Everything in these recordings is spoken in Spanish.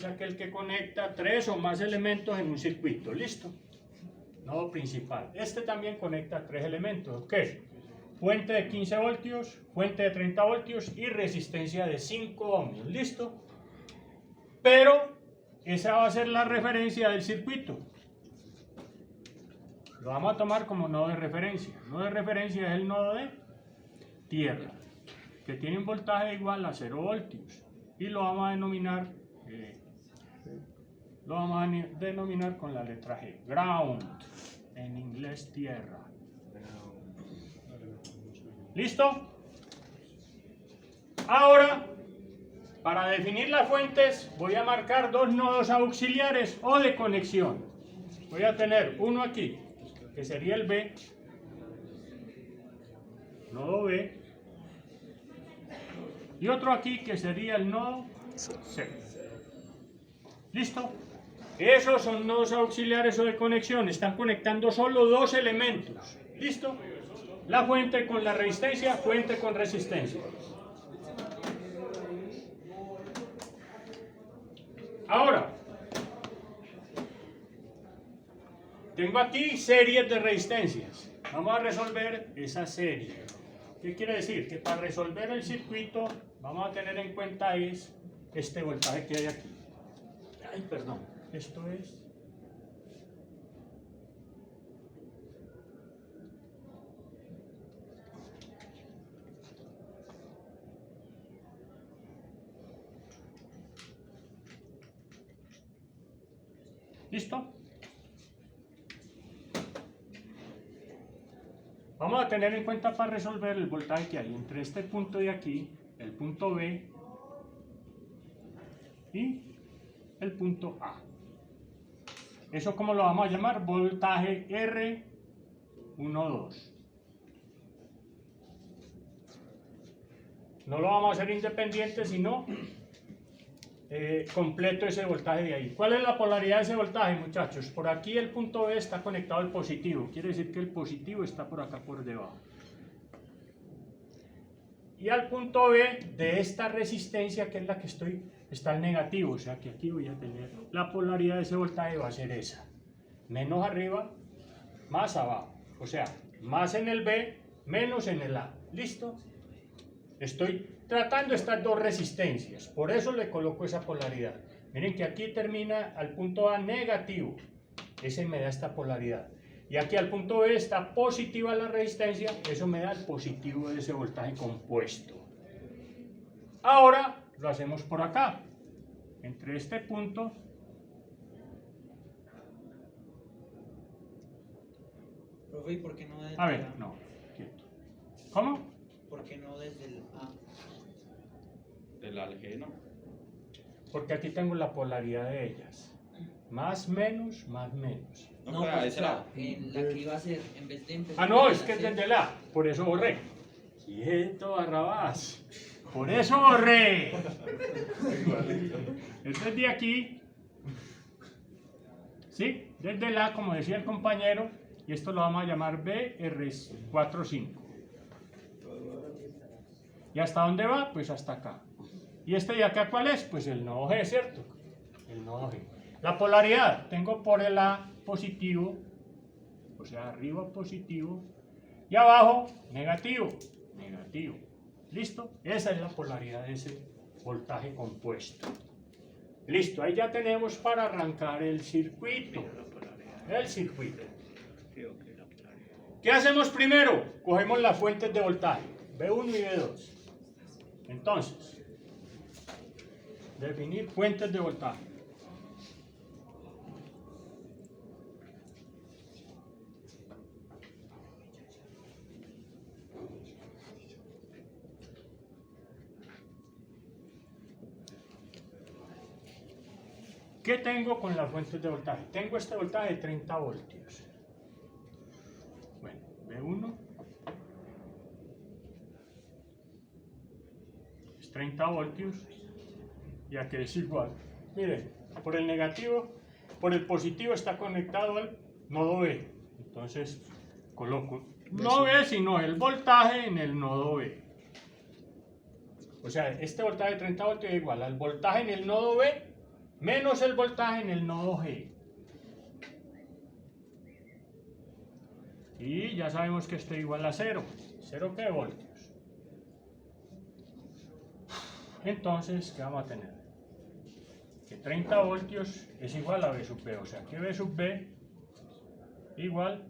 es aquel que conecta 3 o más elementos en un circuito. ¿Listo? Nodo principal. Este también conecta 3 elementos. ¿Qué? Fuente de 15 voltios, fuente de 30 voltios y resistencia de 5 ohmios. ¿Listo? Pero esa va a ser la referencia del circuito. Lo vamos a tomar como nodo de referencia. El nodo de referencia es el nodo de tierra, que tiene un voltaje igual a 0 voltios. Y lo vamos a denominar con la letra G. Ground, en inglés tierra. ¿Listo? Ahora, para definir las fuentes, voy a marcar 2 nodos auxiliares o de conexión. Voy a tener uno aquí, que sería el B, nodo B, y otro aquí, que sería el nodo C. ¿Listo? Esos son nodos auxiliares o de conexión, están conectando solo 2 elementos. ¿Listo? La fuente con la resistencia, fuente con resistencia. Ahora, tengo aquí series de resistencias. Vamos a resolver esa serie. ¿Qué quiere decir? Que para resolver el circuito vamos a tener en cuenta es este voltaje que hay aquí. Ay, perdón. Esto es... ¿Listo? Vamos a tener en cuenta para resolver el voltaje que hay entre este punto de aquí, el punto B y el punto A. ¿Eso cómo lo vamos a llamar? Voltaje R12. No lo vamos a hacer independiente, sino completo ese voltaje de ahí. ¿Cuál es la polaridad de ese voltaje, muchachos? Por aquí el punto B está conectado al positivo. Quiere decir que el positivo está por acá por debajo. Y al punto B de esta resistencia, que es la que está el negativo. O sea que aquí voy a tener la polaridad de ese voltaje, va a ser esa. Menos arriba, más abajo. O sea, más en el B, menos en el A. ¿Listo? Estoy tratando estas 2 resistencias, por eso le coloco esa polaridad. Miren que aquí termina al punto A negativo, ese me da esta polaridad. Y aquí al punto B está positiva la resistencia, eso me da el positivo de ese voltaje compuesto. Ahora lo hacemos por acá, entre este punto Profe, ¿y por qué no desde a ver, el A? no, quieto. ¿Cómo? ¿Por qué no desde el A? Del algeno. Porque aquí tengo la polaridad de ellas. Más, menos, más, menos. No, No, pero pues, ese o sea, lado. en la que iba a ser, en vez de empezar... Ah, no, a es que es hacer- desde la, por eso borré. Quieto, Barrabás. Por eso borré. Es desde aquí. ¿Sí? Desde la, como decía el compañero, y esto lo vamos a llamar BR45. ¿Y hasta dónde va? Pues hasta acá. ¿Y este de acá cuál es? Pues el nodo G, ¿cierto? El nodo G. La polaridad, tengo por el A positivo, o sea, arriba positivo, y abajo negativo, negativo. ¿Listo? Esa es la polaridad de ese voltaje compuesto. Listo, ahí ya tenemos para arrancar el circuito. El circuito. ¿Qué hacemos primero? Cogemos las fuentes de voltaje, B1 y B2. Entonces, definir fuentes de voltaje. ¿Qué tengo con las fuentes de voltaje? Tengo este voltaje de 30 voltios. Bueno, B1 es 30 voltios y aquí es igual. Miren, por el negativo, por el positivo está conectado al nodo B. Entonces coloco no B, sino el voltaje en el nodo B. O sea, este voltaje de 30 voltios es igual al voltaje en el nodo B menos el voltaje en el nodo G. Y ya sabemos que esto es igual a 0. ¿0 qué voltios? Entonces, ¿qué vamos a tener? Que 30 voltios es igual a V sub B. O sea, que V sub B igual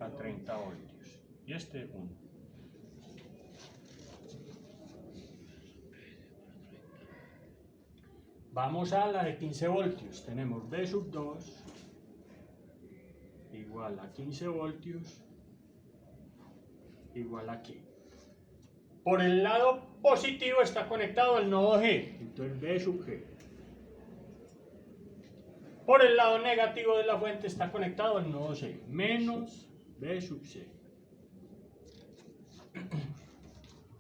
a 30 voltios. Y este es 1. Vamos a la de 15 voltios. Tenemos V sub 2 igual a 15 voltios igual a ¿qué? Por el lado positivo está conectado al nodo G. Entonces V sub G. Por el lado negativo de la fuente está conectado al nodo C. Menos V sub C.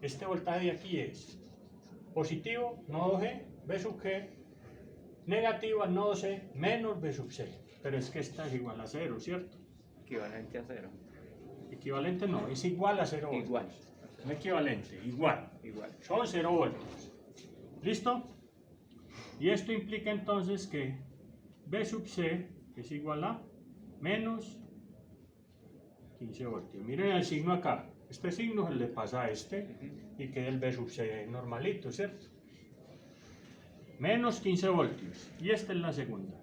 Este voltaje de aquí es positivo, nodo G, V sub G. Negativo al nodo C menos V sub C. Pero es que esta es igual a 0, ¿cierto? Equivalente a 0. Equivalente no, es igual a 0 voltios. Igual. No equivalente, igual. Igual. Son 0 voltios. ¿Listo? Y esto implica entonces que V sub C es igual a menos 15 voltios. Miren el signo acá. Este signo se le pasa a este y queda el V sub C normalito, ¿cierto? Menos 15 voltios. Y esta es la segunda.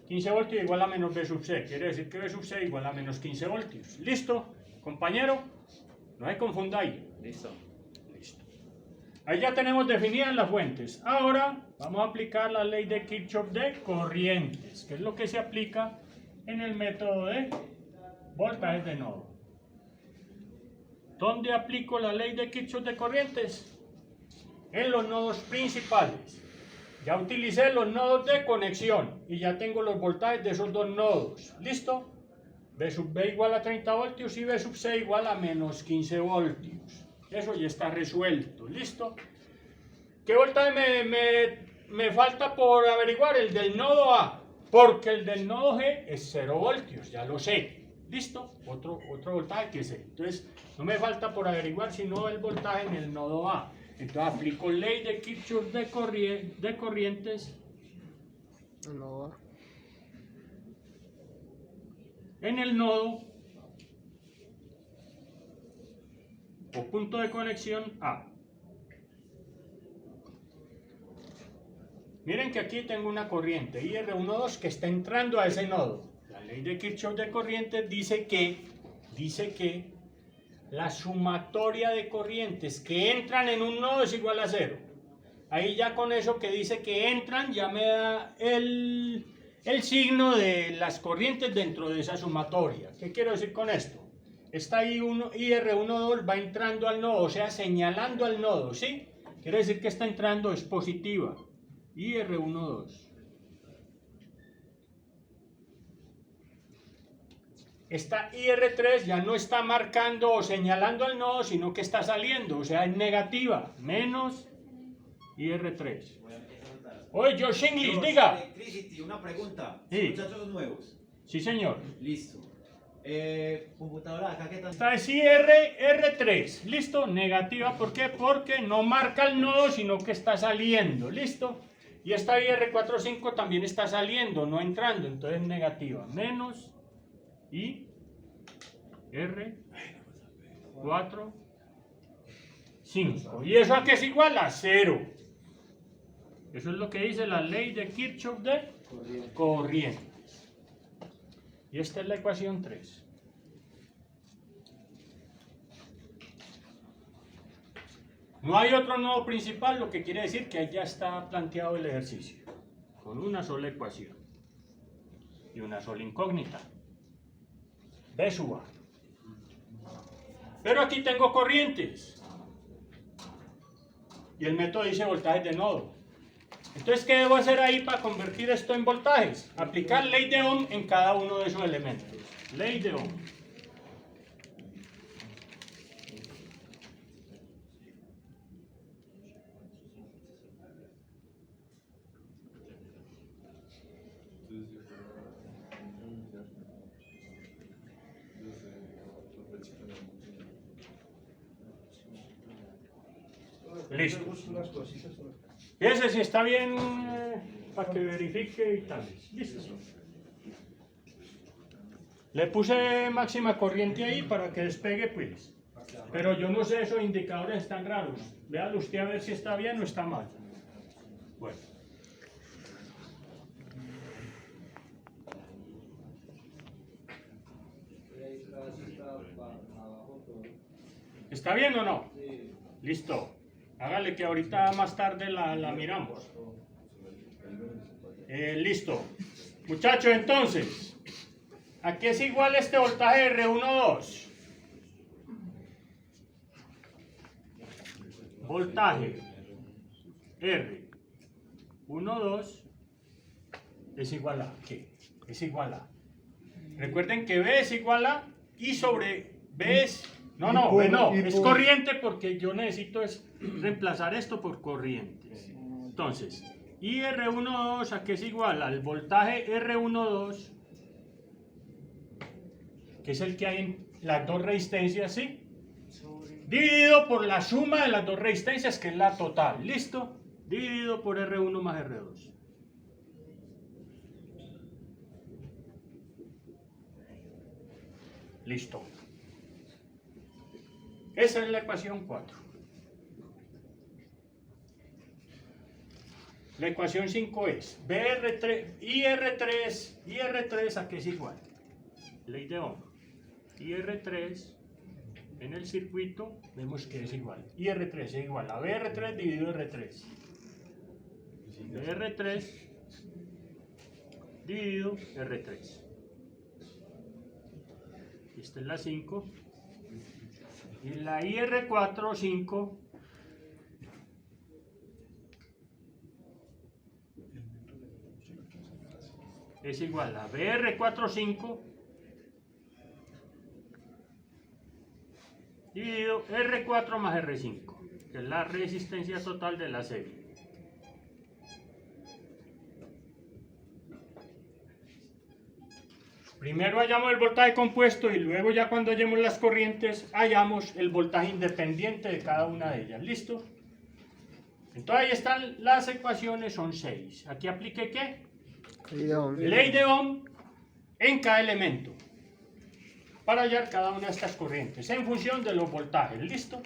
15 voltios igual a menos V sub C. Quiere decir que V sub C igual a menos 15 voltios. ¿Listo? Compañero, no se confundáis. Listo. Listo. Ahí ya tenemos definidas las fuentes. Ahora vamos a aplicar la ley de Kirchhoff de corrientes, que es lo que se aplica en el método de voltajes de nodo. ¿Dónde aplico la ley de Kirchhoff de corrientes? En los nodos principales. Ya utilicé los nodos de conexión y ya tengo los voltajes de esos dos nodos. ¿Listo? V sub B igual a 30 voltios y V sub C igual a menos 15 voltios. Eso ya está resuelto. ¿Listo? ¿Qué voltaje me falta por averiguar? El del nodo A. Porque el del nodo G es 0 voltios. Ya lo sé. ¿Listo? Otro voltaje que sé. Entonces, no me falta por averiguar sino el voltaje en el nodo A. Entonces aplico ley de Kirchhoff de corrientes No. en el nodo o punto de conexión A. Miren que aquí tengo una corriente IR12 que está entrando a ese nodo. La ley de Kirchhoff de corrientes dice que la sumatoria de corrientes que entran en un nodo es igual a 0. Ahí ya con eso que dice que entran ya me da el signo de las corrientes dentro de esa sumatoria. ¿Qué quiero decir con esto? Esta IR12 va entrando al nodo, o sea, señalando al nodo, ¿sí? Quiere decir que está entrando es positiva. IR12. Esta IR3 ya no está marcando o señalando al nodo, sino que está saliendo, o sea, es negativa, menos IR3. Oye, Josh English, diga. Electricity, una pregunta. Sí. Muchachos nuevos. Sí, señor. Listo. Computadora, acá qué tal. Esta es IR3, ¿listo? Negativa, ¿por qué? Porque no marca el nodo, sino que está saliendo, ¿listo? Y esta IR45 también está saliendo, no entrando, entonces negativa, menos y R4, 5. ¿Y eso a qué es igual? A 0. Eso es lo que dice la ley de Kirchhoff de corrientes. Y esta es la ecuación 3. No hay otro nodo principal, lo que quiere decir que ya está planteado el ejercicio. Con una sola ecuación. Y una sola incógnita. V sub A. Pero aquí tengo corrientes. Y el método dice voltajes de nodo. Entonces, ¿qué debo hacer ahí para convertir esto en voltajes? Aplicar ley de Ohm en cada uno de esos elementos. Ley de Ohm. Listo. Ese sí está bien para que verifique y tal. Listo. Le puse máxima corriente ahí para que despegue, pues. Pero yo no sé, esos indicadores están raros. Véalo usted a ver si está bien o está mal. Bueno. ¿Está bien o no? Listo. Hágale que ahorita más tarde la miramos. Listo. Muchachos, entonces, ¿a qué es igual este voltaje R12? Voltaje R12 es igual a ¿qué? Es igual a. Recuerden que B es igual a I sobre B es. No, B no, es corriente porque yo necesito es reemplazar esto por corriente. Entonces, IR12 ¿a qué es igual? Al voltaje R12, que es el que hay en las dos resistencias, ¿sí? Dividido por la suma de las dos resistencias, que es la total. ¿Listo? Dividido por R1 más R2. Listo. Esa es la ecuación 4. La ecuación 5 es IR3 ¿a qué es igual? Ley de Ohm. IR3 en el circuito vemos que es igual. IR3 es igual a BR3 dividido R3. BR3 dividido R3. Esta es la 5. Y la IR4, 5. Es igual a BR4, 5. Dividido R4 más R5, que es la resistencia total de la serie. Primero hallamos el voltaje compuesto y luego ya cuando hallemos las corrientes hallamos el voltaje independiente de cada una de ellas. ¿Listo? Entonces ahí están las ecuaciones, son 6. Aquí apliqué ¿qué? Ley de Ohm en cada elemento para hallar cada una de estas corrientes en función de los voltajes. ¿Listo?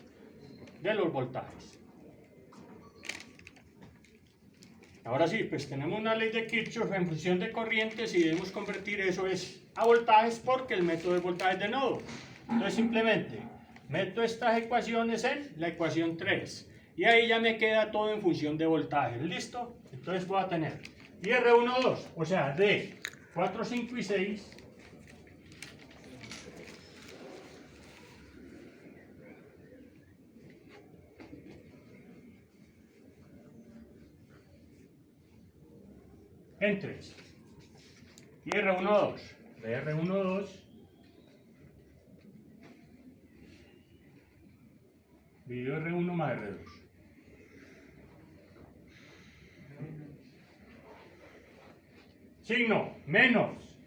De los voltajes. Ahora sí, pues tenemos una ley de Kirchhoff en función de corrientes y debemos convertir eso a voltajes porque el método de voltajes de nodo. Entonces simplemente meto estas ecuaciones en la ecuación 3 y ahí ya me queda todo en función de voltajes. ¿Listo? Entonces voy a tener IR12, o sea, D 4, 5 y 6. En 3. Y R12, BR12 dividido R1 más R2. Signo menos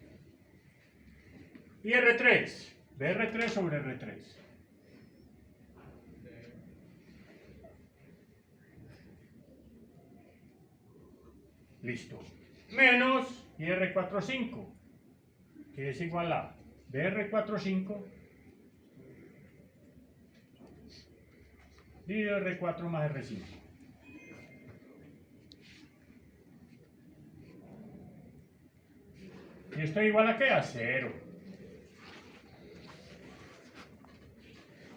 y R3, BR3 sobre R3. Listo. Menos IR45, que es igual a BR45 dividido R4 más R5. ¿Y esto es igual a qué? A 0.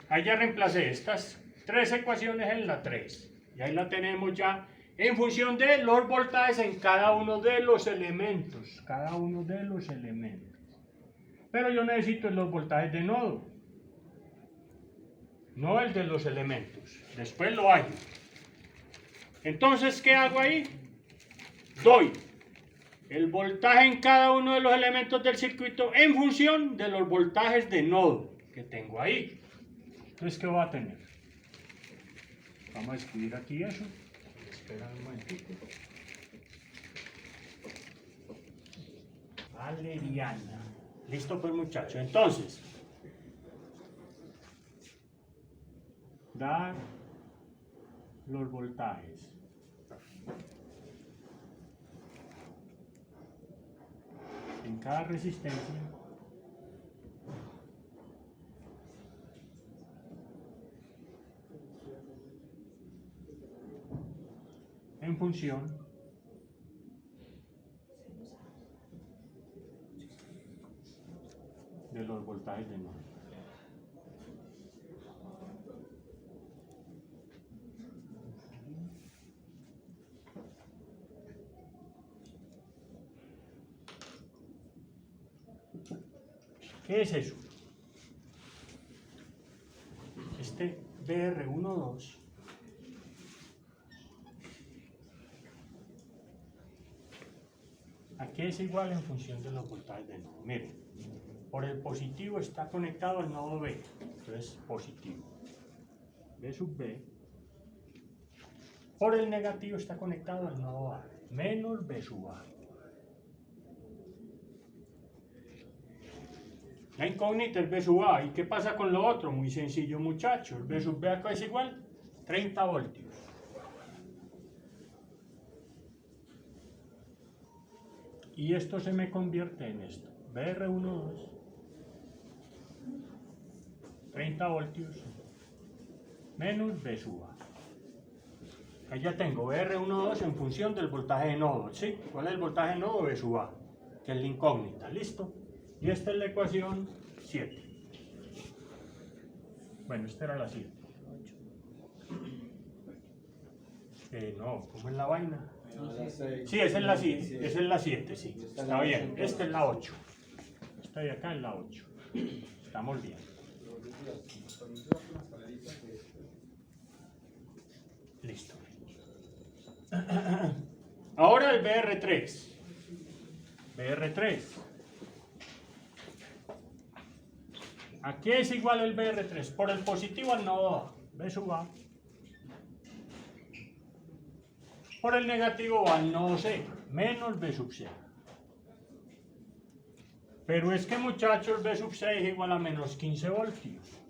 Ahí ya reemplacé estas 3 ecuaciones en la 3. Y ahí la tenemos ya en función de los voltajes en cada uno de los elementos. Cada uno de los elementos. Pero yo necesito los voltajes de nodo. No el de los elementos. Después lo hay. Entonces, ¿qué hago ahí? Doy el voltaje en cada uno de los elementos del circuito en función de los voltajes de nodo que tengo ahí. Entonces, ¿qué voy a tener? Vamos a escribir aquí eso. Espera un momentito. Valeriana. Listo pues, muchachos. Entonces, dar los voltajes en cada resistencia en función de los voltajes de nodo. ¿Qué es eso? Este BR12 aquí es igual en función de los voltajes del nodo. Miren, por el positivo está conectado al nodo B, entonces positivo. B sub B. Por el negativo está conectado al nodo A, menos B sub A. La incógnita es B sub A. ¿Y qué pasa con lo otro? Muy sencillo, muchachos. B sub B acá es igual 30 voltios. Y esto se me convierte en esto. BR12, 30 voltios, menos B sub A. Ahí ya tengo BR12 en función del voltaje de nodo. ¿Sí? ¿Cuál es el voltaje de nodo? B sub A, que es la incógnita. ¿Listo? Y esta es la ecuación 7. Bueno, esta era la 7. No, ¿cómo es la vaina? Sí, esa es la 7, esa es la 7, sí. Está bien, esta es la 8. Esta de acá es la 8. Estamos bien. Listo. Ahora el BR3. BR3. ¿A qué es igual el BR3? Por el positivo al nodo A, B sub A. Por el negativo al nodo C, menos B sub C. Pero es que, muchachos, B sub C es igual a menos 15 voltios.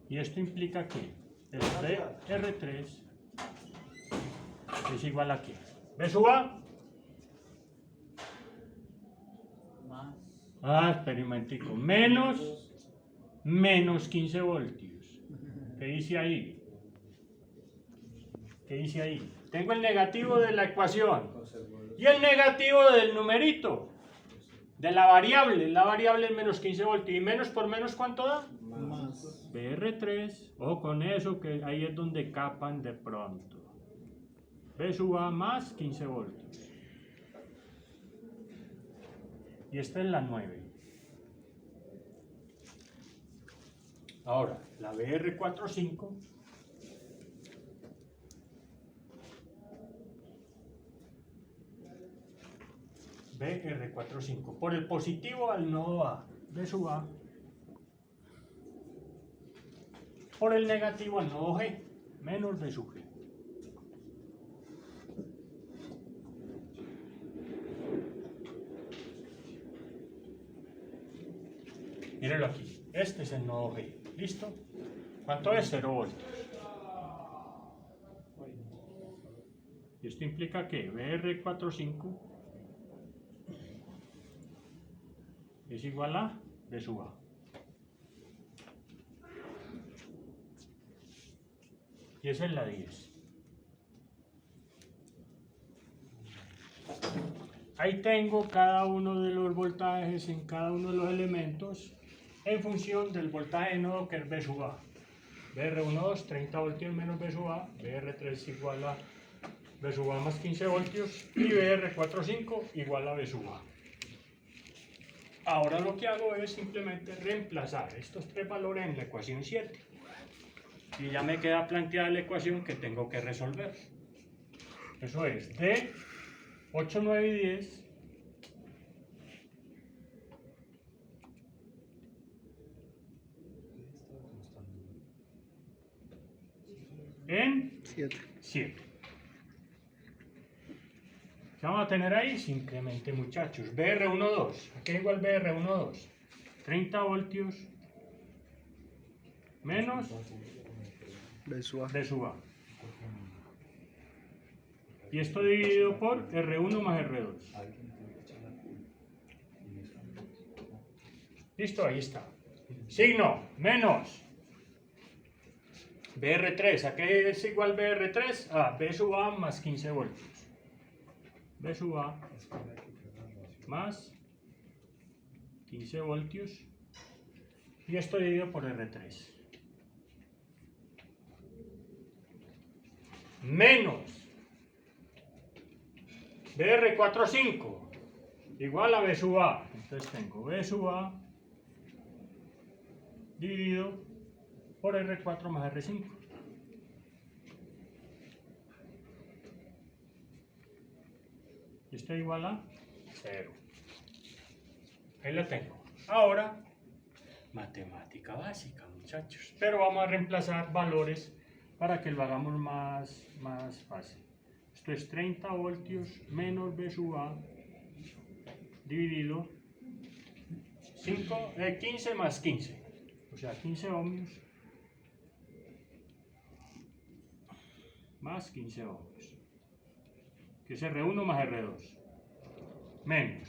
Y esto implica que el BR3 es igual a ¿qué? B sub A. Experimentico. Menos 15 voltios. ¿Qué dice ahí? ¿Qué dice ahí? Tengo el negativo de la ecuación y el negativo del numerito, de la variable. La variable es menos 15 voltios. ¿Y menos por menos cuánto da? Más. BR3. Ojo con eso, que ahí es donde capan de pronto. B sub A más 15 voltios. Y esta es la 9. Ahora, la BR45 BR45 por el positivo al nodo A, B sub A, por el negativo al nodo G, menos B sub G. Mírenlo aquí, este es el nodo G. ¿Listo? ¿Cuánto es? 0 voltios. Y esto implica que BR45 es igual a B sub A. Y esa es la 10. Ahí tengo cada uno de los voltajes en cada uno de los elementos en función del voltaje de nodo, que es B sub A. BR12, 30 voltios menos B sub A, BR3 igual a B sub A más 15 voltios y BR45 igual a B sub A. Ahora lo que hago es simplemente reemplazar estos tres valores en la ecuación 7. Y ya me queda planteada la ecuación que tengo que resolver. Eso es D 8, 9 y 10 en 7. ¿Qué vamos a tener ahí? Simplemente, muchachos, BR12. ¿A qué igual BR12? 30 voltios menos B sub A. B sub A. Y esto dividido por R1 más R2. Listo, ahí está. Signo, menos BR3. ¿A qué es igual BR3? A B sub A más 15 voltios. B sub A más 15 voltios. Y esto dividido por R3. Menos BR45 igual a B sub A. Entonces tengo B sub A dividido por R4 más R5. Y esto igual a 0. Ahí la tengo. Ahora, matemática básica, muchachos. Pero vamos a reemplazar valores para que lo hagamos más fácil. Esto es 30 voltios menos B sub A dividido 15 más 15. O sea, 15 ohmios más 15 ohmios. Que es R1 más R2. Menos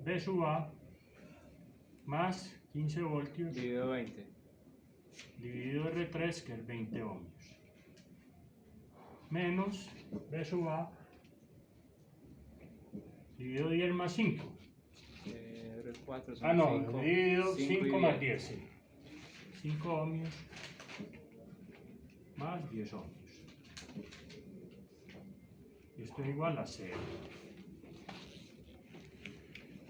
B sub A más 15 voltios Dividido 20. dividido R3, que es 20 ohmios. Menos B sub A dividido 10 más 5. R4 son Ah, no, 5. dividido 5 5 más 10, sí. 5 ohmios más 10 ohmios. Y esto es igual a 0.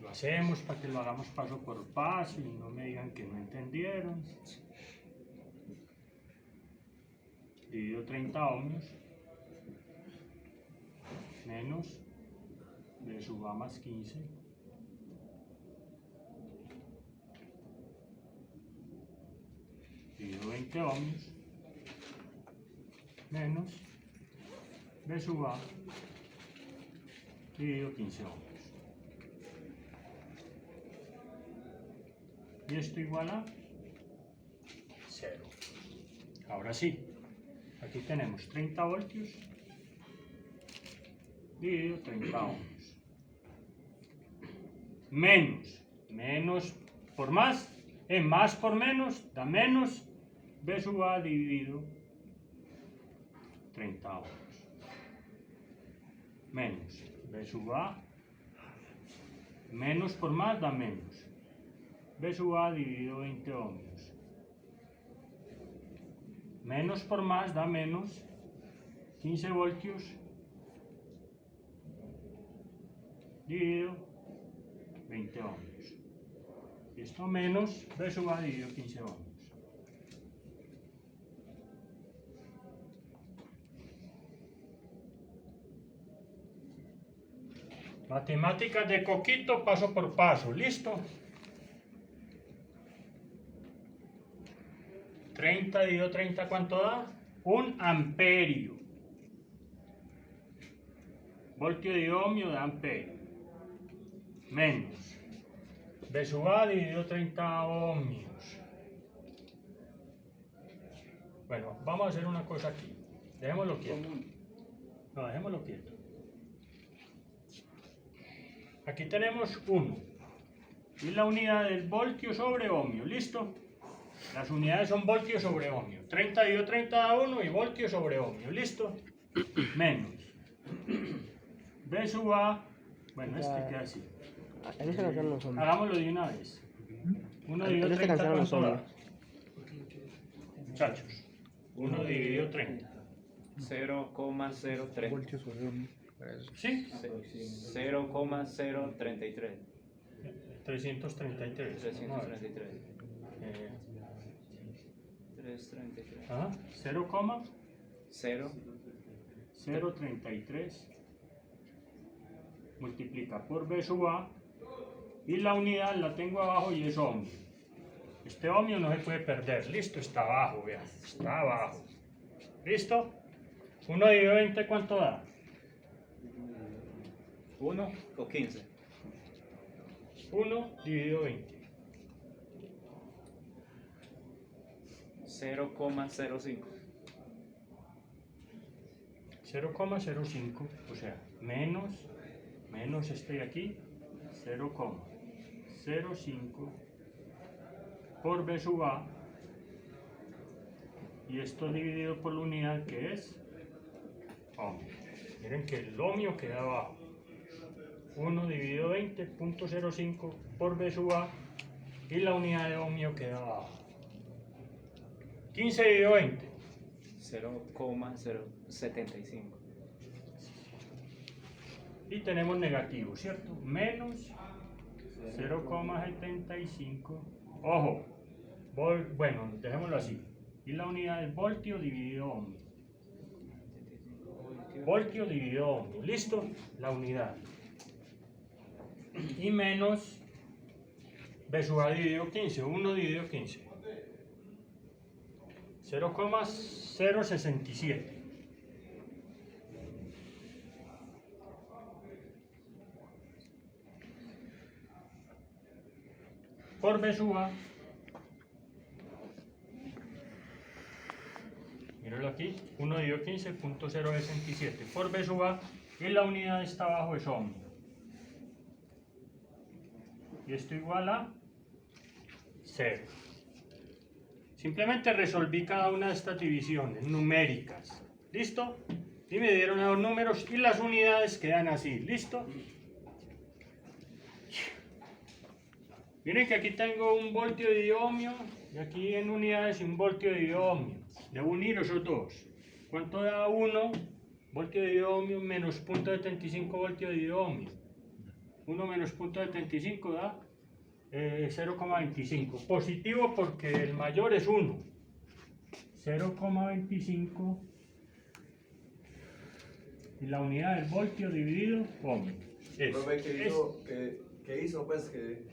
Lo hacemos para que lo hagamos paso por paso y no me digan que no entendieron. Dividido 30 ohmios menos B sub A más 15 dividido 20 ohmios menos B sub A dividido 15 ohmios. Y esto igual a 0. Ahora sí, aquí tenemos 30 voltios dividido 30 ohmios. Menos por más por menos da menos B sub A dividido 30 ohmios. Menos B sub A, menos por más da menos B sub A dividido 20 ohmios. Menos por más da menos 15 voltios dividido 20 ohmios. Y esto menos B sub A dividido 15 ohmios. Matemáticas de coquito, paso por paso. ¿Listo? 30 dividido 30, ¿cuánto da? 1 amperio. Voltio de ohmio da amperio. Menos B sub A dividido 30 ohmios. Bueno, vamos a hacer una cosa aquí. Dejémoslo quieto. No, dejémoslo quieto. Aquí tenemos 1. Y la unidad del voltio sobre ohmio. ¿Listo? Las unidades son voltio sobre ohmio. 30 dividido 30 da 1 y voltio sobre ohmio. ¿Listo? Menos B sub A. Bueno, este queda así. En esta canción los ohmios. Hagámoslo de una vez. 1 En dividido esta 30, canción los ¿cuánto da? ohmios. Muchachos. 1 dividido 30. 0,03. Voltios sobre ohmios. Para eso. ¿Sí? 0,033. 333. 333. Eh, 333. ajá, 0. 0,033 multiplica por B sub A y la unidad la tengo abajo y es ohmio. Este ohmio no se puede perder. Listo, está abajo, vean, está abajo. ¿Listo? 1 dividido 20, ¿cuánto da? 1 o 15. 1 dividido 20. 0,05. 0,05, o sea, menos este de aquí, 0,05 por B sub A, y esto dividido por la unidad que es ohmio. Miren que el ohmio queda abajo. 1 dividido 20, 0.05 por B sub A, y la unidad de ohmio queda abajo. 15 dividido 20. 0,075. Y tenemos negativo, ¿cierto? Menos 0,75. Ojo, bueno, dejémoslo así. Y la unidad es voltio dividido ohmio. Voltio dividido ohmio. ¿Listo? La unidad. Y menos B sub A dividido 15. 1 dividido 15. 0,067. Por B sub A. Míralo aquí. 1 dividido 15, 0.067. Por B sub A. Y la unidad está abajo es ohmio. Y esto igual a 0. Simplemente resolví cada una de estas divisiones numéricas. ¿Listo? Y me dieron los números y las unidades quedan así. ¿Listo? Miren que aquí tengo un voltio de ohmio y aquí en unidades un voltio de ohmio. Debo unir esos dos. ¿Cuánto da 1 voltio de ohmio menos 0.75 voltio de ohmio? 1 menos 0.75 da 0,25. Positivo porque el mayor es 1. 0,25 y la unidad del voltio dividido ohmio. Profe, ¿qué hizo? Pues que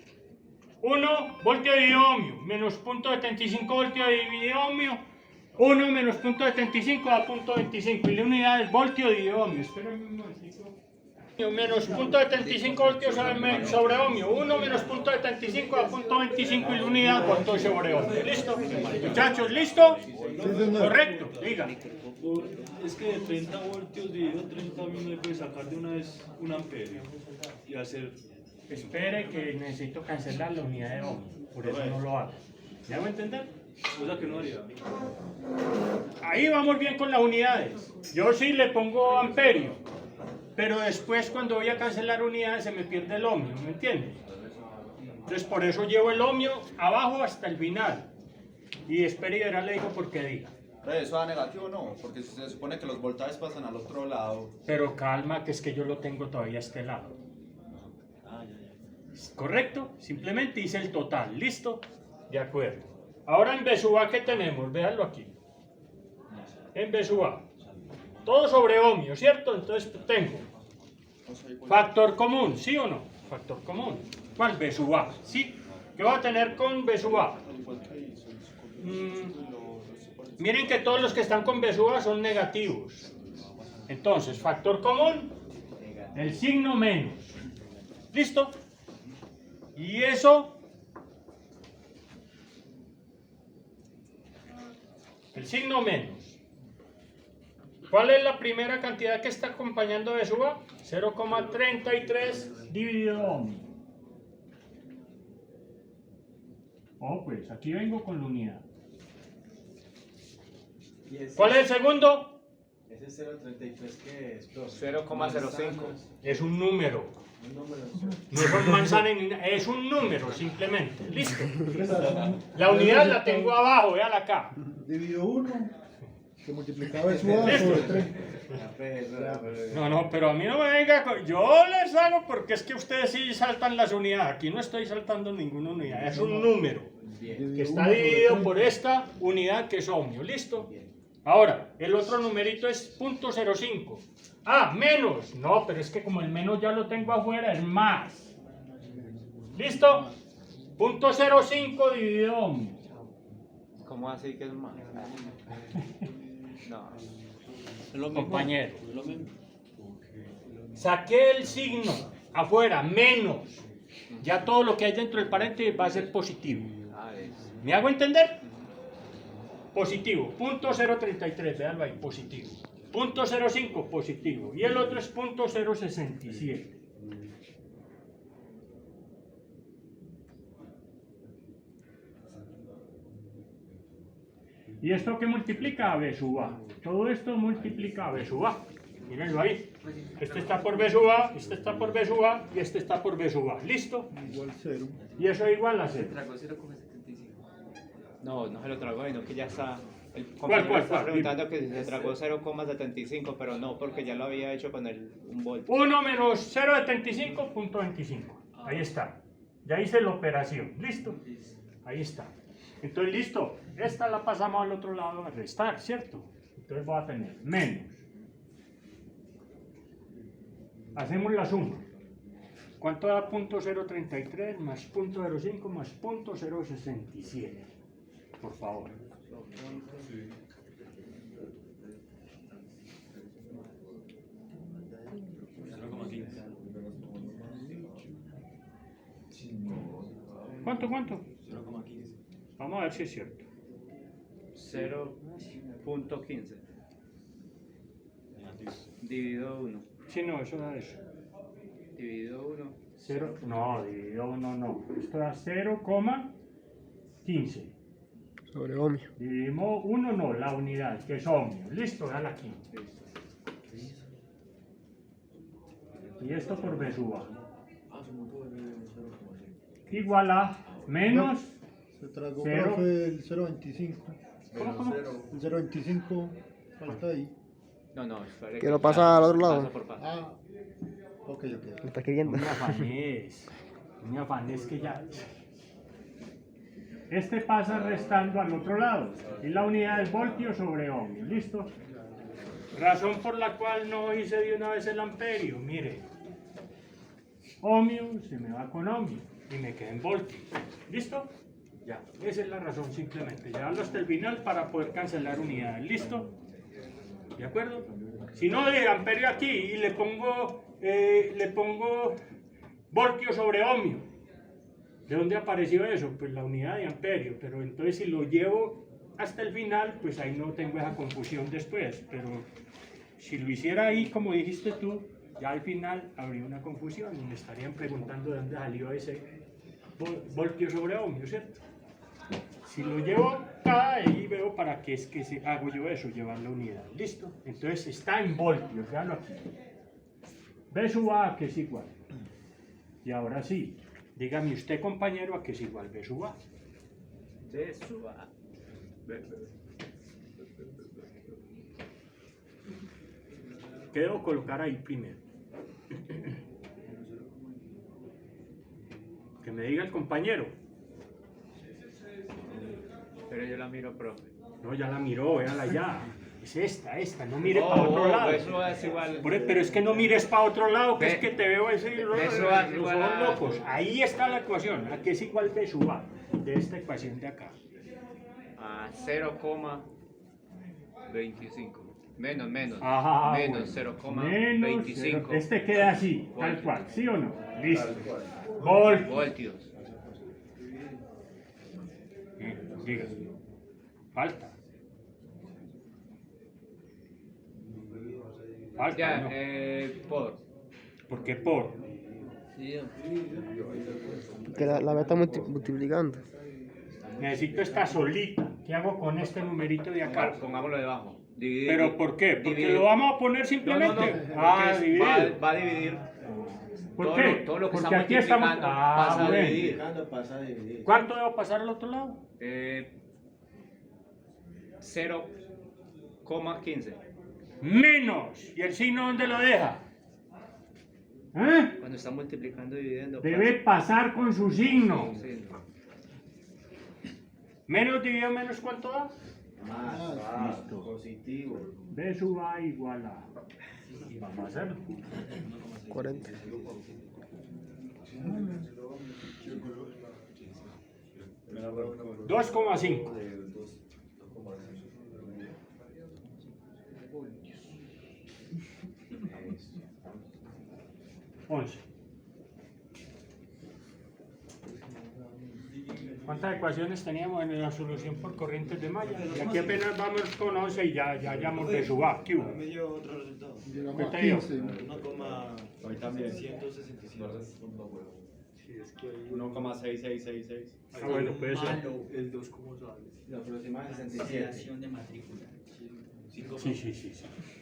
1 voltio de ohmio menos 0.75 voltio de ohmio. 1 menos 0.75 da 0.25 y la unidad del voltio de ohmio. Espérenme un momentito. Menos 0.75 voltios sobre ohmio. 1 menos 0.75 a 0.25 y la unidad voltio sobre ohmio. ¿Listo? Muchachos, ¿listo? Correcto, diga. Es que de 30 voltios dividido 30 uno le puede sacar de una vez un amperio y hacer. Espere que necesito cancelar la unidad de ohmio. Por eso no lo hago. ¿Ya me entender? O sea que no haría. Ahí vamos bien con las unidades. Yo sí le pongo amperio. Pero después cuando voy a cancelar unidades se me pierde el ohmio, ¿me entiendes? Entonces por eso llevo el ohmio abajo hasta el final. Y espere y verá, le digo por qué diga. ¿eso da negativo o no? Porque se supone que los voltajes pasan al otro lado. Pero calma, que es que yo lo tengo todavía a este lado. ¿Correcto? Simplemente hice el total, ¿listo? De acuerdo. Ahora en B sub A, ¿qué tenemos? Véanlo aquí. En B sub A. Todo sobre ohmio, ¿cierto? Entonces tengo factor común, ¿sí o no? Factor común. ¿Cuál? B sub A, ¿sí? ¿Qué voy a tener con B sub A? Miren que todos los que están con B sub A son negativos. Entonces, factor común, el signo menos. ¿Listo? Y eso, el signo menos. ¿Cuál es la primera cantidad que está acompañando B sub A? 0,33 dividido ohmio. Oh, pues aquí vengo con la unidad. ¿Cuál es el segundo? Ese 0.33 que es, profe. 0,05. Es un número. Un número. No son manzanas ni nada, es un número simplemente. ¿Listo? La unidad la tengo abajo, véala acá. Dividido 1, que multiplicaba eso por ¿Listo? 3. No, pero a mí no me venga con... Yo les hago porque es que ustedes sí saltan las unidades. Aquí no estoy saltando ninguna unidad, es un número que está dividido por esta unidad que es ohmio. ¿Listo? Ahora, el otro numerito es 0.05. Ah, menos. No, pero es que como el menos ya lo tengo afuera, es más. ¿Listo? 0.05 dividido ohmio. ¿Cómo así que es más? No. Compañero. Saqué el signo afuera, menos. Ya todo lo que hay dentro del paréntesis va a ser positivo. ¿Me hago entender? positivo. Punto 033, véanlo ahí, positivo. Punto 05, positivo. Y el otro es punto 067. ¿Y esto qué multiplica? B sub A. Todo esto multiplica B sub A. Mírenlo ahí. Este está por B sub A, este está por B sub A y este está por B sub A. ¿Listo? Igual 0. Y eso es igual a 0. No, no se lo tragó, sino que ya está. El ¿Cuál? compañero está preguntando que si se tragó 0,75, pero no, porque ya lo había hecho con un volt. 1 menos 0,75.25. Ahí está. Ya hice la operación. ¿Listo? Ahí está. Entonces, listo. Esta la pasamos al otro lado a restar, ¿cierto? Entonces voy a tener menos. Hacemos la suma. ¿Cuánto da punto 033 más punto 05 más punto 067? Por favor. ¿Cuánto? 0,15. Vamos a ver si es cierto. 0.15 dividido 1. Sí, no, eso da eso. Dividido 1. No, dividido 1 no. Esto da 0,15. Sobre ohmio. Dividimos 1 no, la unidad, que es ohmio. Listo, dale aquí. Y esto por B sub A. Igual a menos Se tragó, Cero. profe, el 0.25. ¿Cómo? El 0.25 falta ahí. No, espere. Que lo pasa al otro lado. Pasa por paso. Ah, ok. Me está escribiendo. No me afanes que ya. Este pasa restando al otro lado. Y la unidad es voltio sobre ohmio. ¿Listo? Razón por la cual no hice de una vez el amperio. Mire. Ohmio se me va con ohmio. Y me queda en voltio. ¿Listo? Ya. Esa es la razón simplemente. Llevarlo hasta el final para poder cancelar unidades. ¿Listo? ¿De acuerdo? Si no, de amperio aquí y le pongo voltio sobre ohmio. ¿De dónde apareció eso? Pues la unidad de amperio. Pero entonces si lo llevo hasta el final, pues ahí no tengo esa confusión después. Pero si lo hiciera ahí, como dijiste tú, ya al final habría una confusión y me estarían preguntando de dónde salió ese voltio sobre ohmio, ¿cierto? Si lo llevo acá, ahí veo para qué es que hago yo eso, llevar la unidad. ¿Listo? Entonces está en voltios, véanlo aquí. B sub A, que es igual. Y ahora sí, dígame usted, compañero, a qué es igual B sub A. De suba. ¿Qué debo colocar ahí primero? Que me diga el compañero. Pero yo la miro, profe. No, ya la miró, véala ya. Es esta, no mire para otro lado. Eso es igual. Pero es que no mires para otro lado, que Ve- es que te veo ese eso es igual son a- locos. Ahí está la ecuación, a que es igual B sub A, de esta ecuación de acá. A 0,25. Menos. Ajá, Menos bueno. 0,25. Este queda así, tal Voltios. cual, ¿sí o no? Listo. Voltios. Voltios. Diga. Falta. Falta, Ya, ¿no? por. ¿Por qué por? Sí, Que la B está multiplicando. Necesito esta solita. ¿Qué hago con este numerito de acá? Pongámoslo debajo. Dividir. ¿Pero por qué? ¿Porque dividir. lo vamos a poner No, simplemente? porque Dividir. va a dividir. ¿Por todo qué? Lo, todo lo que Porque está aquí estamos... multiplicando pasa a bueno. dividir. Pasa a dividir. ¿Cuánto debo pasar al otro lado? 0,15. Menos. ¿Y el signo dónde lo deja? ¿Eh? Cuando está multiplicando y dividiendo. Debe pasar con su signo. Sí. Menos dividido menos, ¿cuánto da? Más, positivo. B sub A igual a... Vamos a hacerlo. 40. 2,5. ¿Cuántas ecuaciones teníamos en la solución por corrientes de malla? Y aquí apenas vamos con 11 y ya hayamos de suba. ¿Qué hubo? Me dio otro resultado. Llegamos a ¿Qué te dio? 15. 1,165. Sí, es que hay 1,6666. Ah, bueno, puede ser. Malo. el 2 como sale. La próxima es 67. Cancelación de matrícula. Sí.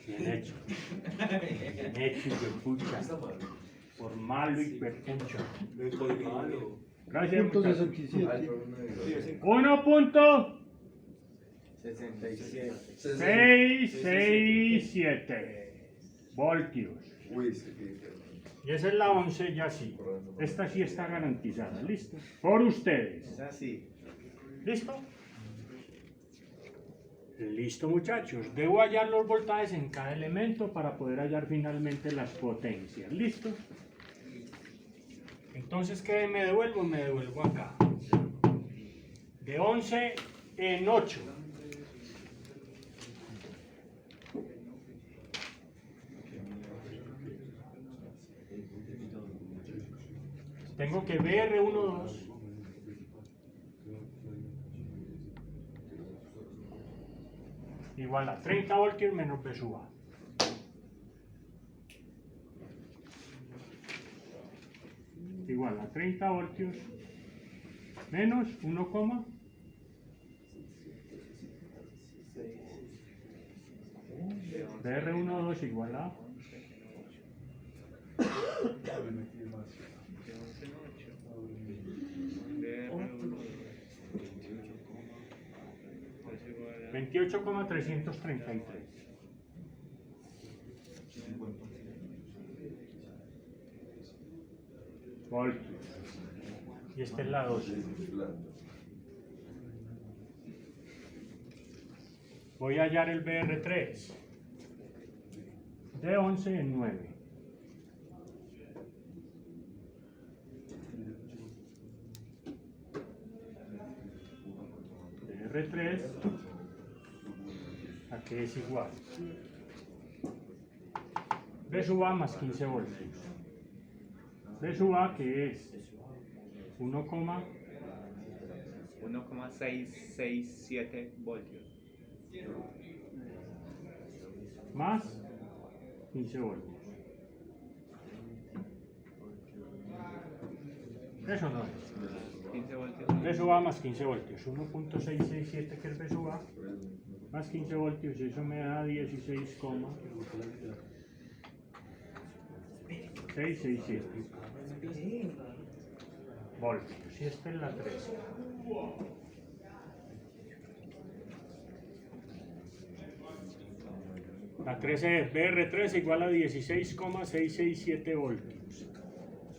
Bien hecho. Bien hecho, hijo de pucha. Por malo y pertencho. Por malo. Gracias, Punto muchachos. 67. 67. 1.667 voltios. Y esa es la 11, ya sí. Esta sí está garantizada. ¿Listo? Por ustedes. Es así. ¿Listo? Listo, muchachos. Debo hallar los voltajes en cada elemento para poder hallar finalmente las potencias. ¿Listo? Entonces, ¿qué me devuelvo? Me devuelvo acá. De 11 en 8. Tengo que BR12 igual a 30 voltios menos B sub A. Igual a 30 voltios menos 1, BR12 igual a 28,333 voltios. Y esta es la 12. Voy a hallar el BR3 de 11 en 9. BR3 aquí es igual. B sub A más 15 voltios. B sub A que es 1,667 voltios. más 15 voltios. Eso no es. 15 voltios. B sub A más 15 voltios. 1.667 que es B sub A más 15 voltios. Eso me da 16,667 voltios. Y esta es la 13. La 13 es BR3 igual a 16,667 voltios.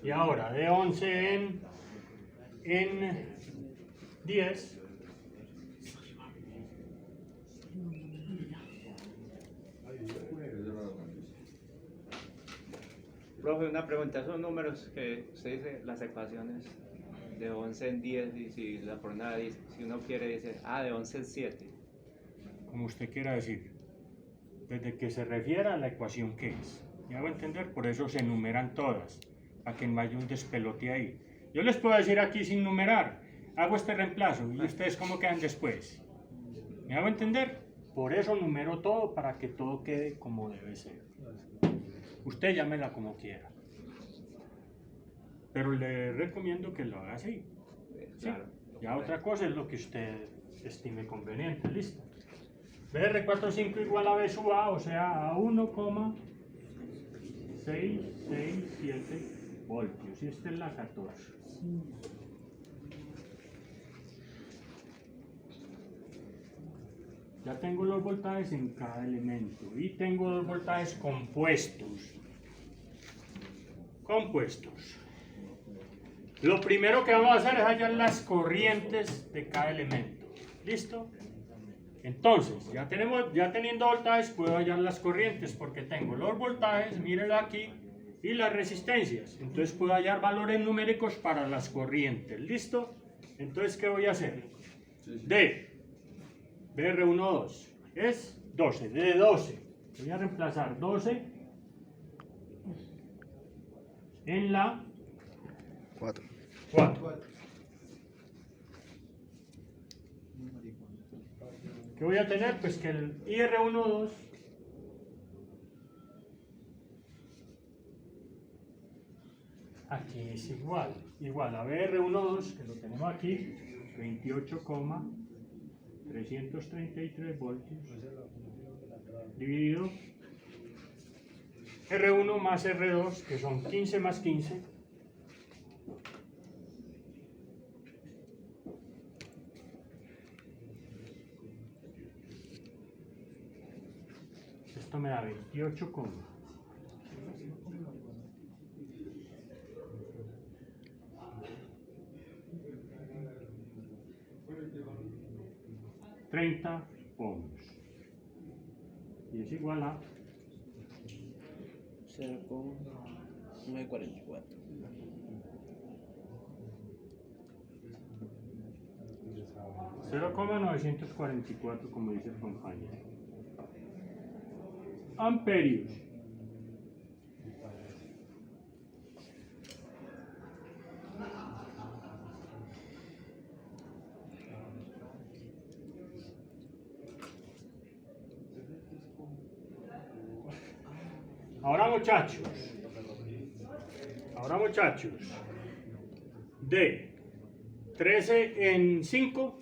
Y ahora de 11 en 10. Profe, una pregunta, esos números que usted dice, las ecuaciones de 11 en 10, y si la jornada dice, si uno quiere dice, de 11 en 7. Como usted quiera decir, desde que se refiera a la ecuación que es. ¿Me hago entender? Por eso se enumeran todas, para que no haya un despelote ahí. Yo les puedo decir aquí sin numerar, hago este reemplazo y ustedes cómo quedan después. ¿Me hago entender? Por eso numero todo, para que todo quede como debe ser. Usted llámela como quiera. Pero le recomiendo que lo haga así. ¿Sí? Claro. Ya otra cosa es lo que usted estime conveniente. ¿Listo? BR45 igual a B sub A, o sea, a 1,667 voltios. Y esta es la 14. Ya tengo los voltajes en cada elemento. Y tengo los voltajes compuestos. Lo primero que vamos a hacer es hallar las corrientes de cada elemento. ¿Listo? Entonces, ya teniendo voltajes, puedo hallar las corrientes porque tengo los voltajes, mírenlo aquí, y las resistencias. Entonces puedo hallar valores numéricos para las corrientes. ¿Listo? Entonces, ¿qué voy a hacer? De BR12 es 12, de 12. Voy a reemplazar 12 en la 4. 4. ¿Qué voy a tener? Pues que el IR12 aquí es igual a BR12, que lo tenemos aquí, 28,333 voltios, dividido R1 más R2, que son 15 más 15, esto me da 28, 30 ohms y es igual a 0,944. 0,944, como dice el compañero. Amperios. Ahora muchachos, de 13 en 5,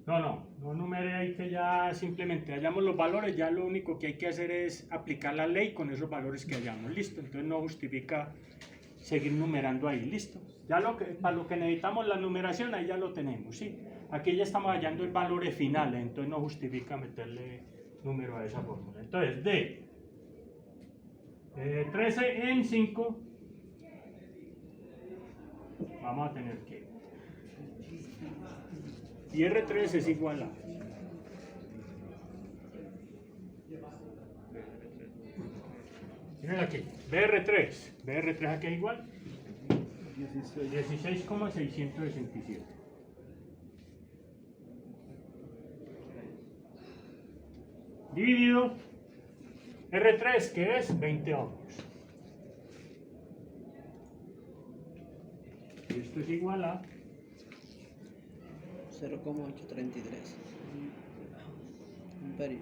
no numere ahí, que ya simplemente hallamos los valores, ya lo único que hay que hacer es aplicar la ley con esos valores que hallamos, listo, entonces no justifica seguir numerando ahí, listo, ya para lo que necesitamos la numeración ahí ya lo tenemos, ¿sí? Aquí ya estamos hallando el valor final, entonces no justifica meterle número a esa fórmula. Entonces, de 13 en 5, vamos a tener que y R3 es igual a miren aquí, BR3 aquí es igual 16,667 dividido R3, que es 20 ohms. Y esto es igual a 0,833 amperios.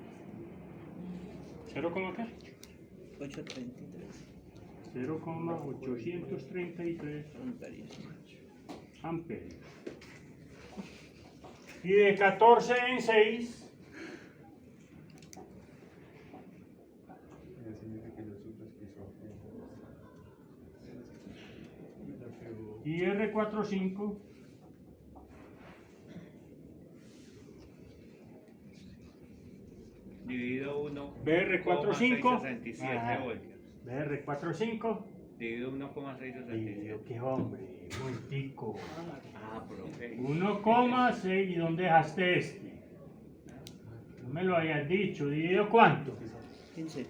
0, ¿qué? 833 0,833 amperios. amperios. Y de 14 en 6, y R45 Dividido 1. BR45 67 voltios. BR45 Dividido 1,667. qué hombre, muy tico. Ah, profe. 1,6, ¿y dónde dejaste este? No me lo habías dicho, ¿dividido cuánto? 15.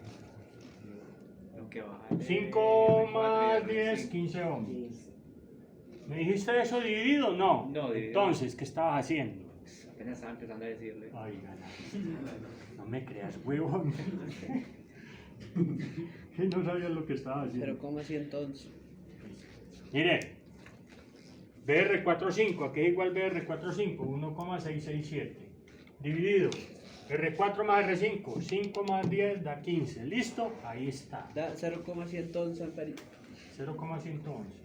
Lo que baja 5 más 10, 15 ohms. ¿Me dijiste eso dividido? No. No, dividido. Entonces, ¿qué estabas haciendo? Apenas estaba empezando a decirle. Ay, no me creas, huevón. Que no sabías lo que estaba haciendo. 0,111. Mire, BR45, aquí es igual BR45, 1,667. Dividido, R4 más R5, 5 más 10 da 15. ¿Listo? Ahí está. Da 0,111 amperios. 0,111.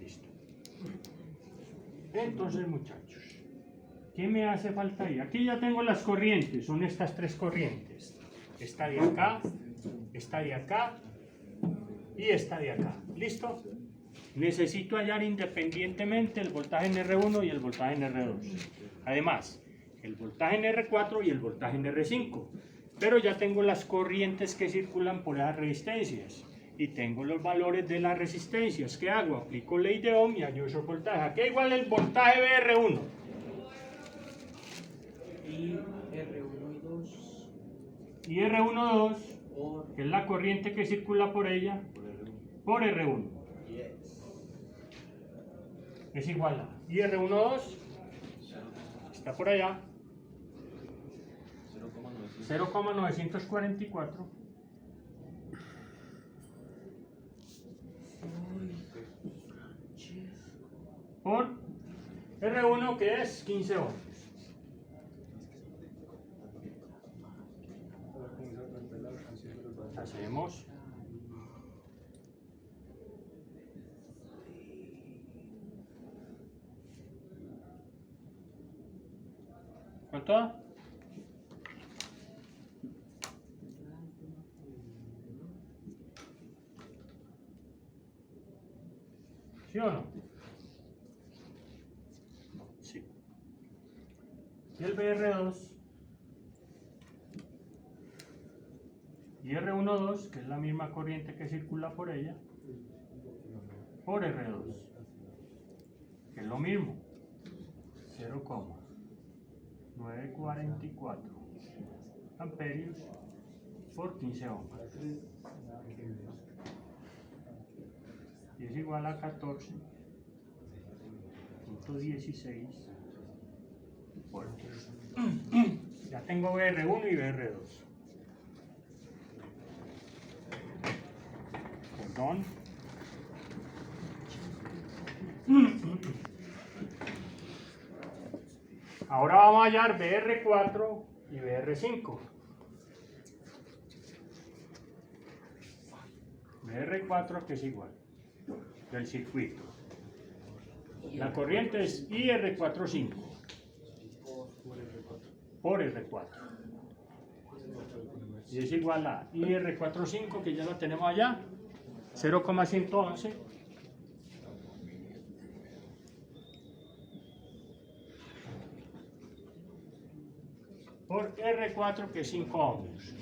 Listo. Entonces, muchachos, ¿qué me hace falta ahí? Aquí ya tengo las corrientes, son estas tres corrientes. Esta de acá, esta de acá y esta de acá. ¿Listo? Necesito hallar independientemente el voltaje en R1 y el voltaje en R2. Además, el voltaje en R4 y el voltaje en R5. Pero ya tengo las corrientes que circulan por esas resistencias. Y tengo los valores de las resistencias. ¿Qué hago? Aplico ley de Ohm y hallo esos voltajes. Aquí igual el voltaje BR1. Y R1 y 2. Y R1,2, que es la corriente que circula por ella, por R1. Es igual a. Y R1,2 está por allá, 0,900. 0,944 por R1 que es 15 ohms. Hacemos ¿cuánto da? ¿Sí o no? Sí. Y el BR2 y R12, que es la misma corriente que circula por ella, por R2, que es lo mismo, 0,944 amperios por 15 ohms. Y es igual a 14.16 voltios. Ya tengo BR1 y BR2. Perdón. Ahora vamos a hallar BR4 y BR5. BR4 que es igual del circuito. La corriente es IR45 por R4. Y es igual a IR45, que ya la tenemos allá, 0,111 por R4, que es 5 ohms.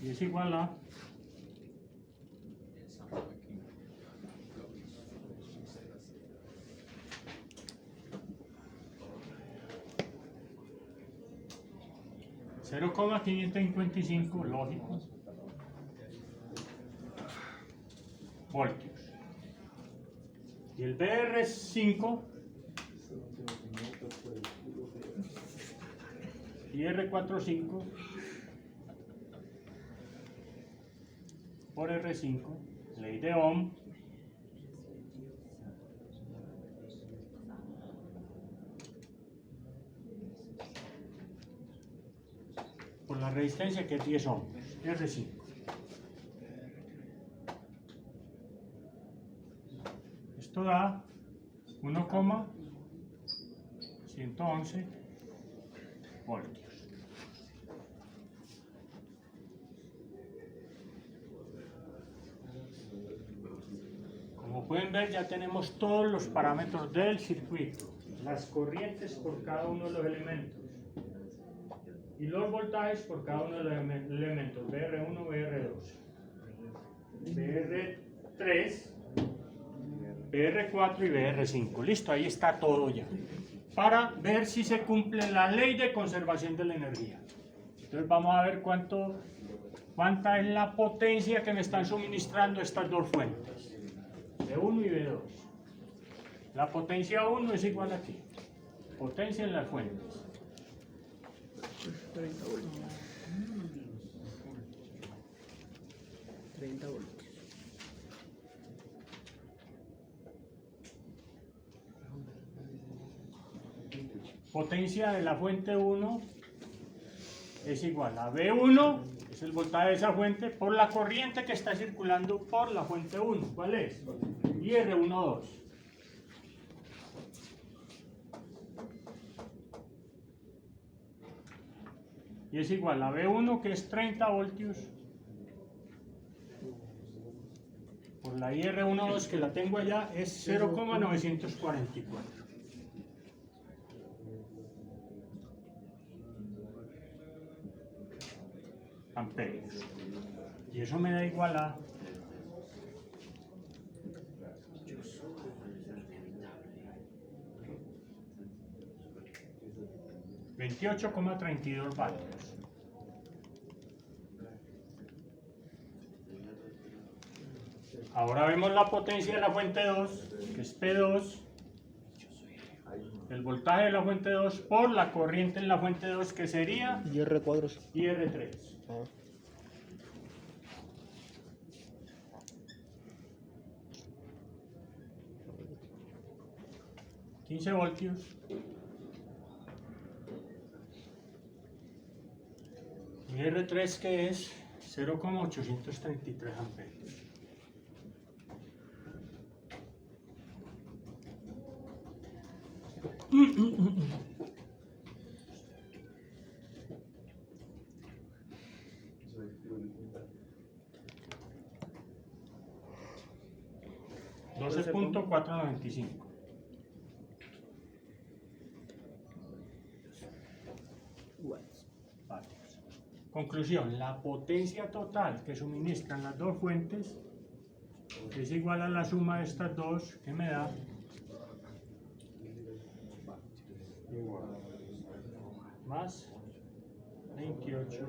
Y es igual a 0,555, lógico, voltios. Y el BR5 y R45 por R5, ley de Ohm, por la resistencia que es 10 ohms, R5. Esto da 1,111 voltios. Como pueden ver, ya tenemos todos los parámetros del circuito, las corrientes por cada uno de los elementos y los voltajes por cada uno de los elementos, BR1, BR2, BR3, BR4 y BR5. Listo, ahí está todo ya, para ver si se cumple la ley de conservación de la energía. Entonces vamos a ver cuánta es la potencia que me están suministrando estas dos fuentes, B1 y B2. La potencia 1 es igual aquí, potencia en las fuentes. 30 voltios. 30 voltios. Potencia de la fuente 1 es igual a B1, que es el voltaje de esa fuente, por la corriente que está circulando por la fuente 1. ¿Cuál es? Y R12. Y es igual a B1, que es 30 voltios, por la IR12, que la tengo allá, es 0,944 amperios. Y eso me da igual a 28,32 vatios. Ahora vemos la potencia de la fuente 2, que es P2, el voltaje de la fuente 2 por la corriente en la fuente 2, que sería Y R cuadros. IR3. Ah. $15 y R3, que es 0,833 amperios. $12.495. Watts. Vatios. Conclusión, la potencia total que suministran las dos fuentes es igual a la suma de estas dos, que me da más 28.32,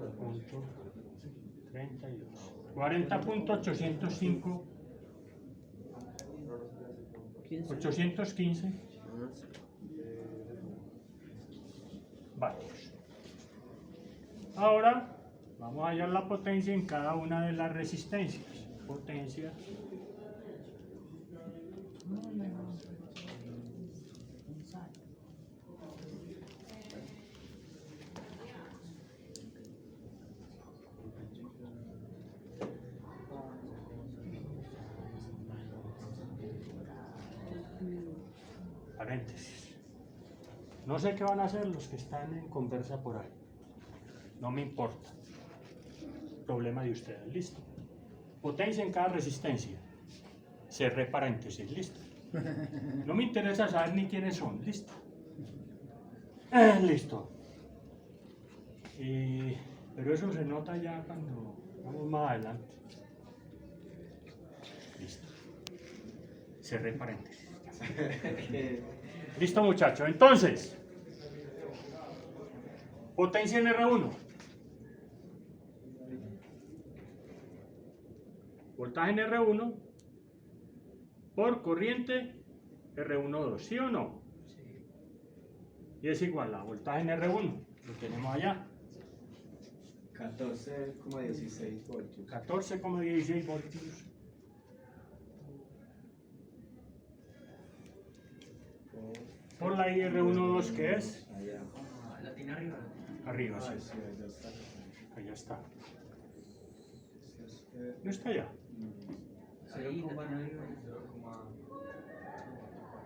40.805, 815 vatios. Ahora vamos a hallar la potencia en cada una de las resistencias. Potencia paréntesis. No sé qué van a hacer los que están en conversa por ahí. No me importa. Problema de ustedes, listo. Potencia en cada resistencia. Cerré paréntesis, listo. No me interesa saber ni quiénes son, listo. Listo. Pero eso se nota ya cuando vamos más adelante. Listo. Cerré paréntesis. Listo, muchachos. Entonces, potencia en R1. Voltaje en R1 por corriente R12, ¿sí o no? Y es igual a voltaje en R1, lo tenemos allá. 14,16 voltios. 14,16 voltios. Por la IR12, que es Allá. ¿La tiene arriba? arriba, sí. Sí, allá está. Allá está. Es que- ¿No está allá? Ahí, la tiene arriba.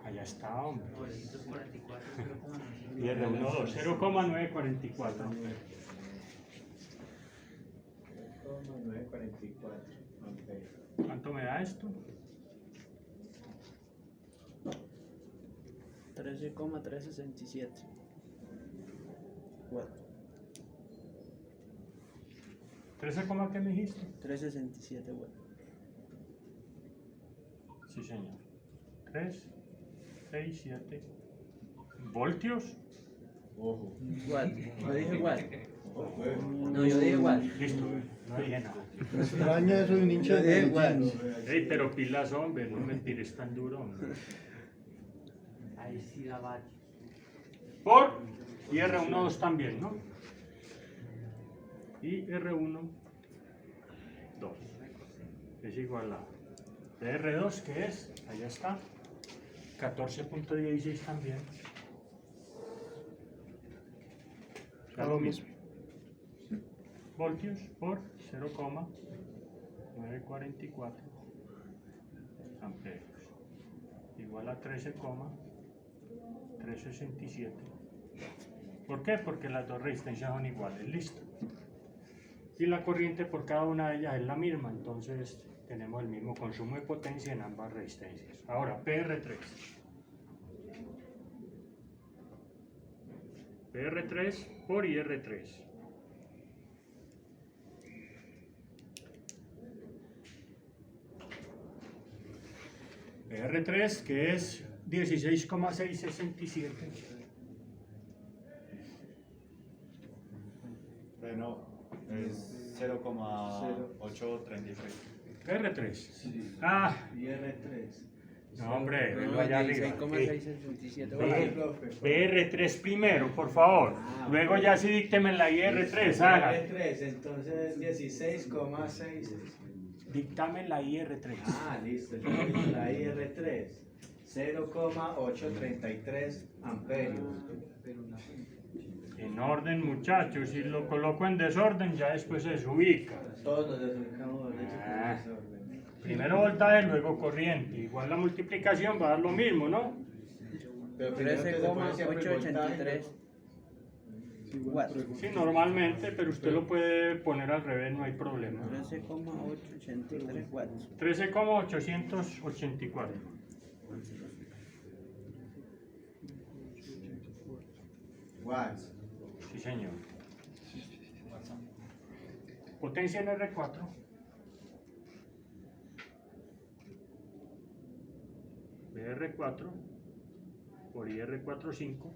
Allá está, hombre. 944, 0,9. IR12, 0,944. 944 amperios. ¿Cuánto me da esto? 13,367 watts. 13, ¿qué me dijiste? 367 watts. Sí, señor. 3, 6, 7 voltios. Ojo. Watt. No dije watt. Ojo. No, yo dije watt. Listo, no dije nada. Me extraña eso de un hincha Yo de dije watt. Medellín. Ey, pero pilas, hombre, no me tires tan duro, hombre. Ahí sí da vatios. Por y R12 también, ¿no? Y R1, 2. Es igual a R2, que es, allá está, 14.16 también. Da lo mismo. Voltios por 0,944 amperios. Igual a 13,367. ¿Por qué? Porque las dos resistencias son iguales, listo. Y la corriente por cada una de ellas es la misma, entonces tenemos el mismo consumo de potencia en ambas resistencias. Ahora, PR3. PR3 por IR3. PR3, que es 16,667. Bueno, es 0,833. PR3. Sí. Ah, Y R3. No, hombre, venlo allá arriba. 16,667 Ve- watts. BR3 primero, por favor. Luego ya sí dícteme la IR3, haga. R3, entonces 16,6. Dictame la IR3. Ah, listo. Entonces la IR3, 0,833 amperios. En orden, muchachos. Si lo coloco en desorden, ya después se desubica. Todos los desubicamos de Ah. ese orden. Primero voltaje, luego corriente. Igual la multiplicación va a dar lo mismo, ¿no? Pero primero que se pone siempre el voltaje, 13,883 watts. Sí, normalmente, pero usted lo puede poner al revés, no hay problema. 13,883 watts. 13,884. watts. Sí, señor. Potencia en R4. BR4 por IR45.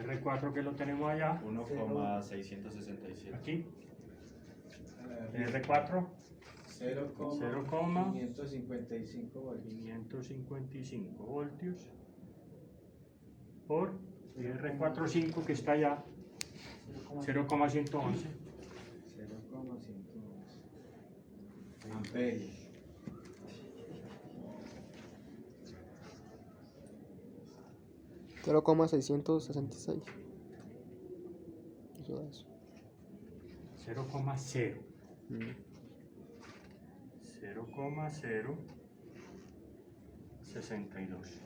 R4 que lo tenemos allá, 1,667. aquí. R4, 0,555 voltios. 555 voltios por R45 que está allá, 0,111. 0,111 amperios. $0,666. Eso da eso. 0,0. Mm. 0,062.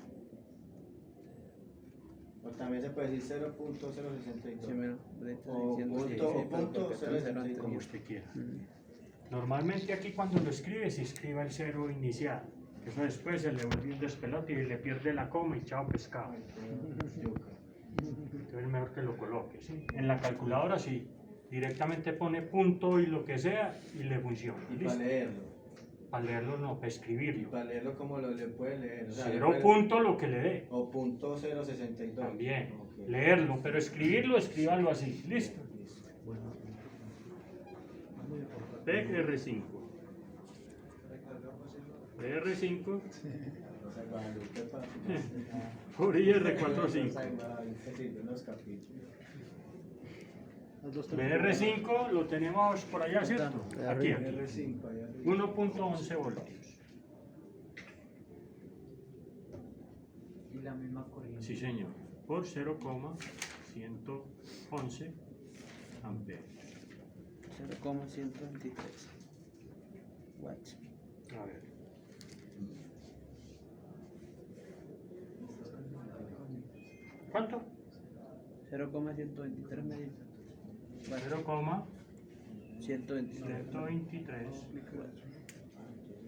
O también se puede decir 0.062. Sí, mira, ahorita O diciendo punto- 16, o punto porque está el 0,65. cero anterior. Como usted quiera. Normalmente aquí cuando lo escribe se escriba el cero inicial. Eso después se le vuelve un despelote y le pierde la coma y chao pescado. Entonces es mejor que lo coloque. ¿sí? En la calculadora sí. Directamente pone punto y lo que sea y le funciona. Y ¿listo? para leerlo. Para leerlo no, para Y escribirlo. para leerlo como lo le puede leer. O sea, le Cero puede- punto lo que le dé. O punto 062. También. Ok. Leerlo, pero escribirlo, escríbalo así. Listo. PR5. PR5 O sea, Guadalupe, papi. por IR45. Guadalupe sirve unos capítulos. BR5 lo tenemos por allá, ¿cierto? Aquí, aquí. R5 allá arriba. 1.11 voltios. Y la misma corriente. Sí, señor. Por 0,111 amperes. 0,123 watts. A ver. ¿Cuánto? 0,123 medio. 0,123 123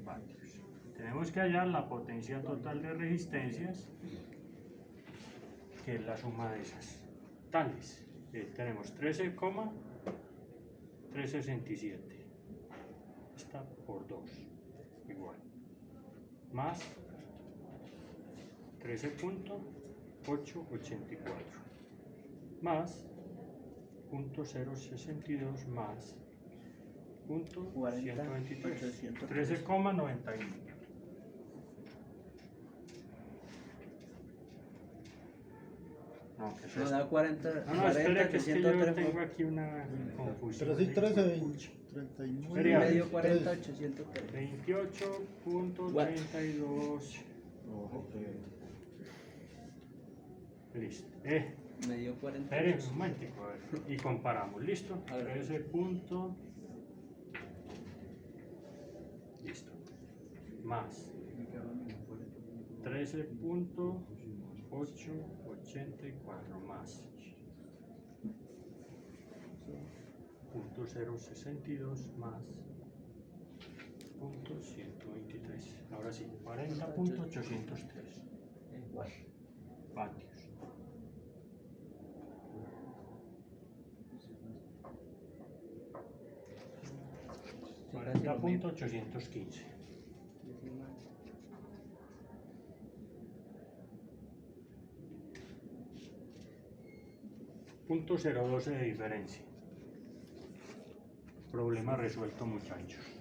vatios. Tenemos que hallar la potencia total de resistencias, que es la suma de esas. Tales. Tenemos 13,367. Esta por 2. Igual. Más 13.884. Más punto 062 más punto 123. 13,91. No, ¿qué es Nos esto? da 40. No, espere, que es que yo 803 tengo aquí una confusión. 3 y 13, 39. Sería medio 40, 803. 28.32. Ojo que- Listo. Medio 40. Espere un momentico, a ver, y comparamos, ¿listo? A ver. 13 punto. Listo. Más 13.884 más punto 062 más punto 123. Ahora sí, 40.803 vatios. Casi lo mismo. 40.815. Punto 012 de diferencia. Problema resuelto, muchachos.